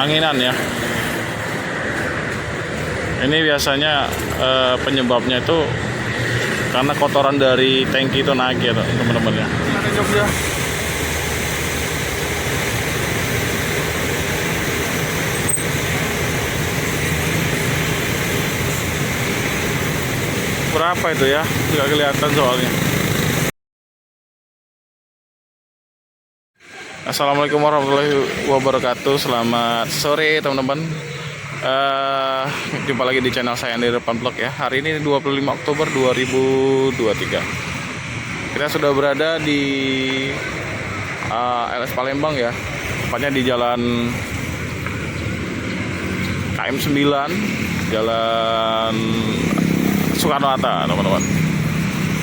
anginan ya. Ini biasanya penyebabnya itu karena kotoran dari tangki itu naik ya teman-teman ya. Ada Jogja. Berapa itu ya? Nggak kelihatan soalnya. Assalamualaikum warahmatullahi wabarakatuh. Selamat sore teman-teman. Jumpa lagi di channel saya di Depan Vlog ya. Hari ini 25 Oktober 2023. Kita sudah berada di LS Palembang ya. Tepatnya di jalan KM 9, Jalan Soekarno-Hatta teman-teman.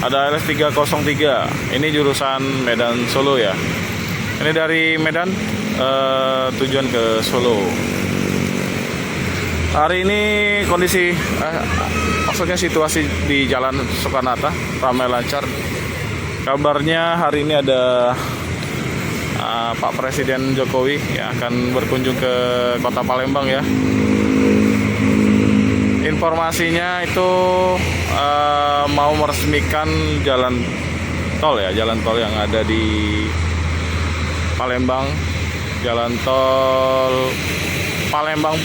Ada LS 303. Ini jurusan Medan Solo ya. Ini dari Medan tujuan ke Solo. Hari ini kondisi maksudnya situasi di Jalan Soekarno-Hatta ramai lancar. Kabarnya hari ini ada Pak Presiden Jokowi yang akan berkunjung ke Kota Palembang ya. Informasinya itu mau meresmikan jalan tol ya, jalan tol yang ada di Palembang, jalan tol Palembang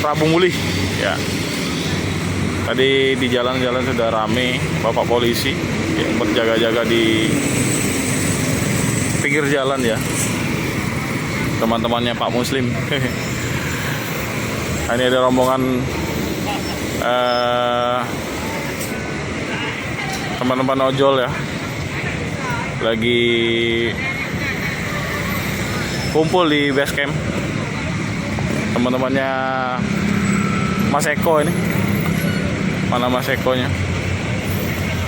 Prabu Mulih ya. Tadi di jalan-jalan sudah rame bapak polisi yang berjaga-jaga di pinggir jalan ya, teman-temannya Pak Muslim. Ini ada rombongan teman-teman ojol ya, lagi kumpul di base camp. Teman-temannya Mas Eko ini. Mana Mas Ekonya?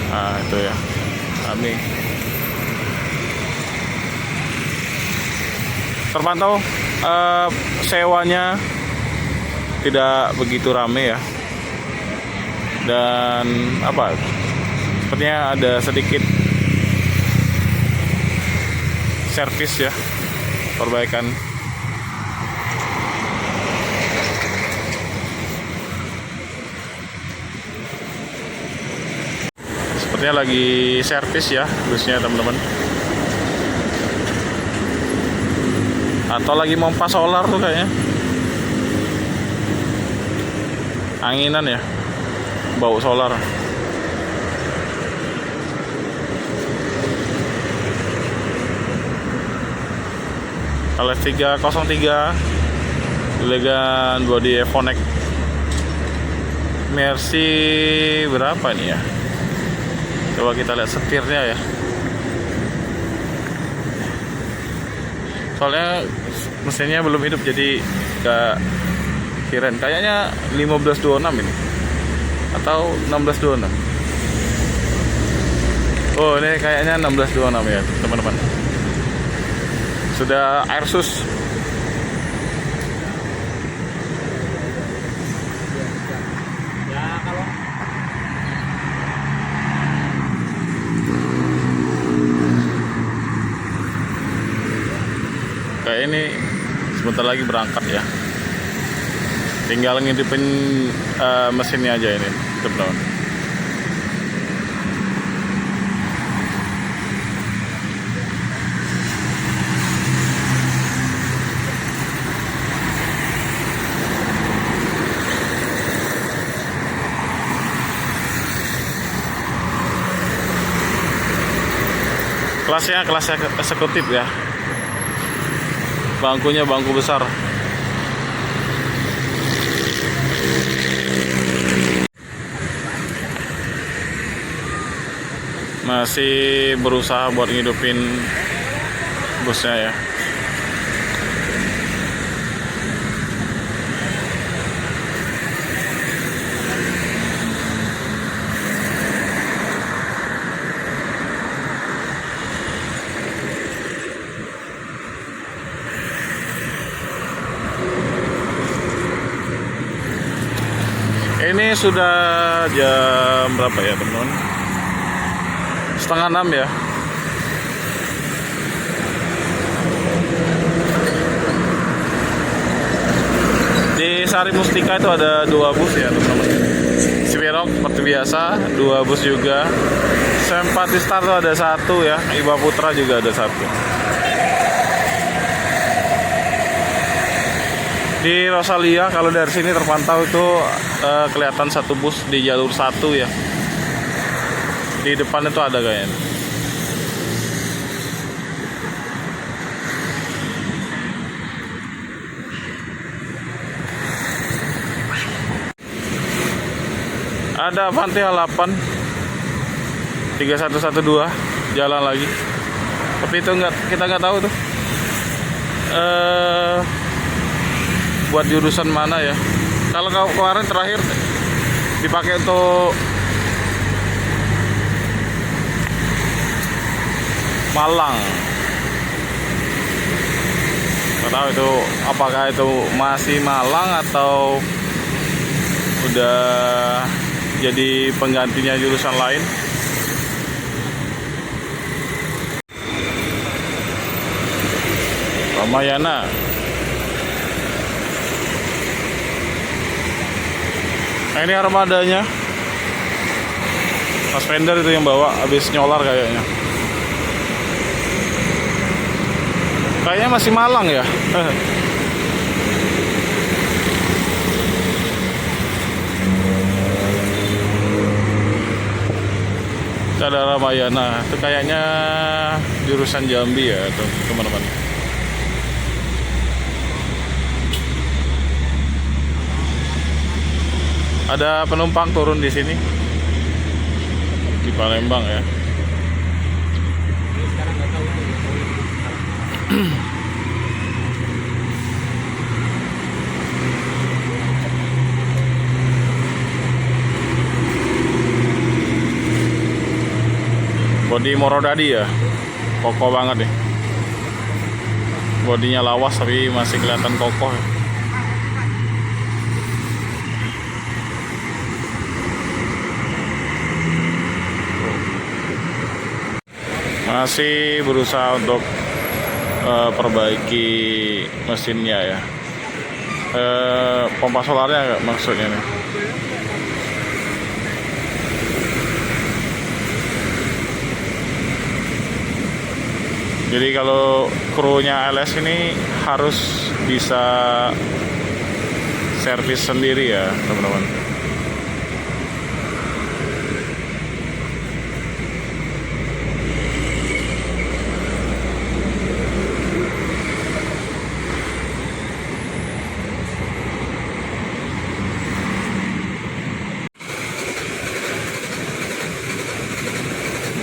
Nah itu ya, kami terpantau sewanya tidak begitu rame ya. Dan sepertinya ada sedikit servis ya, perbaikan. Sepertinya lagi servis ya busnya teman-teman, atau lagi pompa solar tuh kayaknya. Anginan ya, bau solar. LS 303 dengan body Evonek Mercy berapa nih ya? Coba kita lihat setirnya ya. Soalnya mesinnya belum hidup jadi gak kirain. Kayaknya 1526 ini atau 1626. Oh ini kayaknya 1626 ya teman-teman. Sudah Airsus. Kayak ini sebentar lagi berangkat ya. Tinggal ngidupin mesinnya aja ini, teman-teman. Kelasnya eksekutif ya. Bangkunya bangku besar. Masih berusaha buat ngidupin busnya ya. Ini sudah jam berapa ya teman-teman? 5:30 ya. Sari Mustika itu ada 2 bus ya teman-teman. Sipirok seperti biasa 2 bus juga. Sempati Star itu ada 1 ya. Iba Putra juga ada 1. Di Rosalia kalau dari sini terpantau itu kelihatan 1 bus di jalur 1 ya. Di depan itu ada kayaknya. Ada Avanti H8 3112 jalan lagi. Tapi itu kita nggak tahu tuh buat jurusan mana ya. Kalau kemarin terakhir dipakai untuk Malang. Nggak tahu itu apakah itu masih Malang atau udah jadi penggantinya jurusan lain. Ramayana. Nah, ini armadanya. Mas Fender itu yang bawa, habis nyolar kayaknya. Kayaknya masih Malang ya. Ada Ramayana, itu kayaknya jurusan Jambi ya teman-teman. Ada penumpang turun di sini di Palembang ya. Bodi Morodadi ya, kokoh banget nih. Bodinya lawas tapi masih kelihatan kokoh. Masih berusaha untuk perbaiki mesinnya ya. Pompa solarnya maksudnya nih. Jadi kalau krunya LS ini harus bisa servis sendiri ya teman-teman.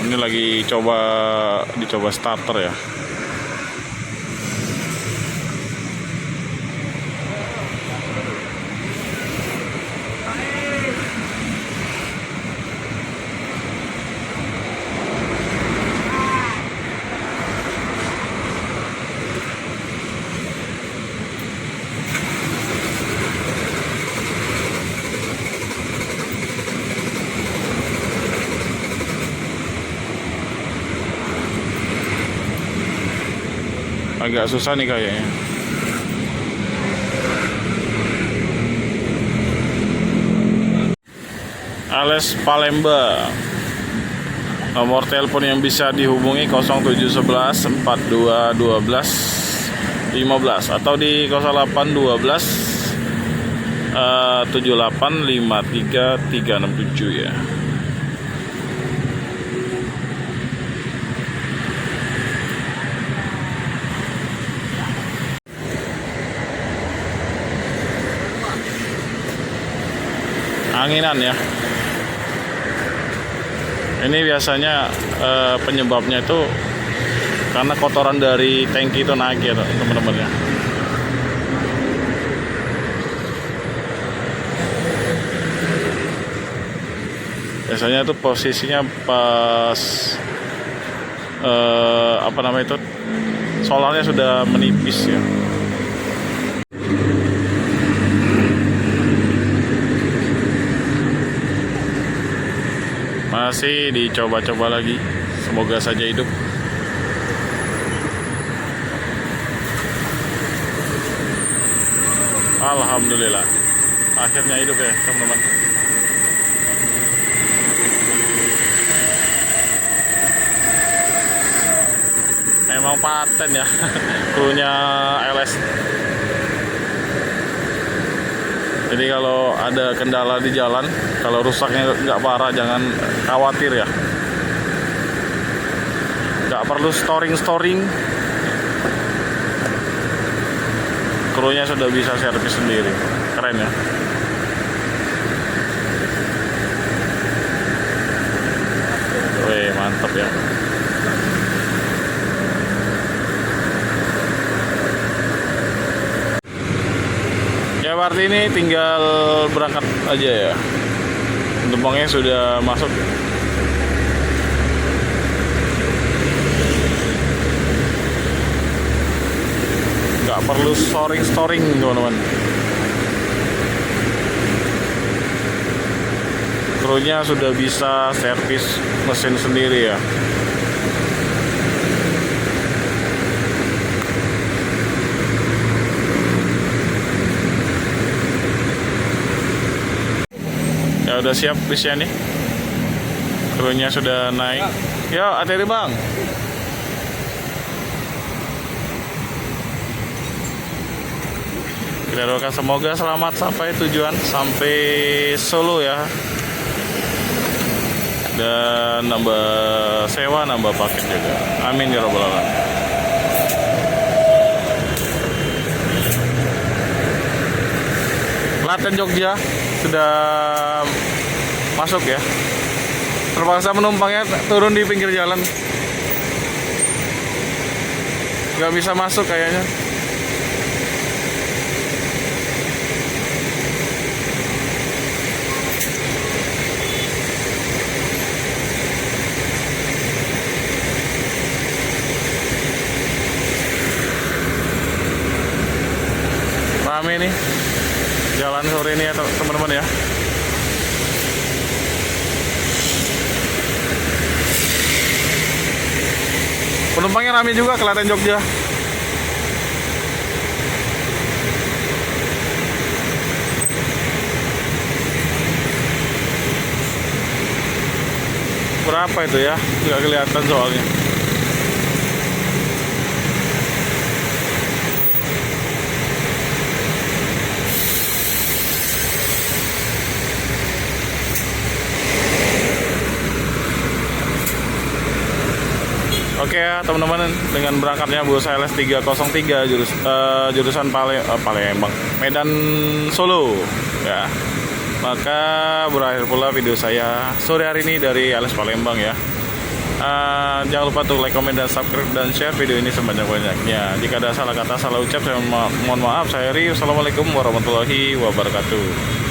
Ini lagi dicoba starter ya. Agak susah nih kayaknya. Ales Palembang. Nomor telepon yang bisa dihubungi 0711 4212 15 atau di 0812 7853367 ya. Anginan ya. Ini biasanya penyebabnya itu karena kotoran dari tangki itu naik ya teman-teman ya. Biasanya itu posisinya pas solarnya sudah menipis ya. Masih dicoba-coba lagi, semoga saja hidup. Alhamdulillah. akhirnya hidup ya teman-teman. Emang paten ya krunya LS. Jadi kalau ada kendala di jalan, kalau rusaknya nggak parah, jangan khawatir ya. Nggak perlu storing. Krunya sudah bisa servis sendiri. Keren ya. Wih, mantap ya. Ya berarti ini tinggal berangkat aja ya. Penumpangnya sudah masuk. Nggak perlu storing teman-teman. Krunya sudah bisa servis mesin sendiri ya. Ya udah siap bisnya nih. Krunya sudah naik. Yo, hati-hati bang. Kita doakan semoga selamat sampai tujuan, sampai Solo ya. Dan nambah sewa, nambah paket juga. Amin ya robbal alamin. Klaten Jogja sudah masuk ya. Terpaksa penumpangnya turun di pinggir jalan. Nggak bisa masuk kayaknya. Rame nih jalan sore ini ya teman-teman ya. Penumpangnya rame juga Klaten Jogja. Berapa itu ya? Nggak kelihatan soalnya. Oke ya teman-teman, dengan berangkatnya bus LS 303 jurusan Palembang, Medan, Solo ya. Maka berakhir pula video saya sore hari ini dari LS Palembang ya. Jangan lupa untuk like, komen, dan subscribe, dan share video ini sebanyak-banyaknya. Jika ada salah kata, salah ucap, saya mohon maaf. Saya Ri. Wassalamualaikum warahmatullahi wabarakatuh.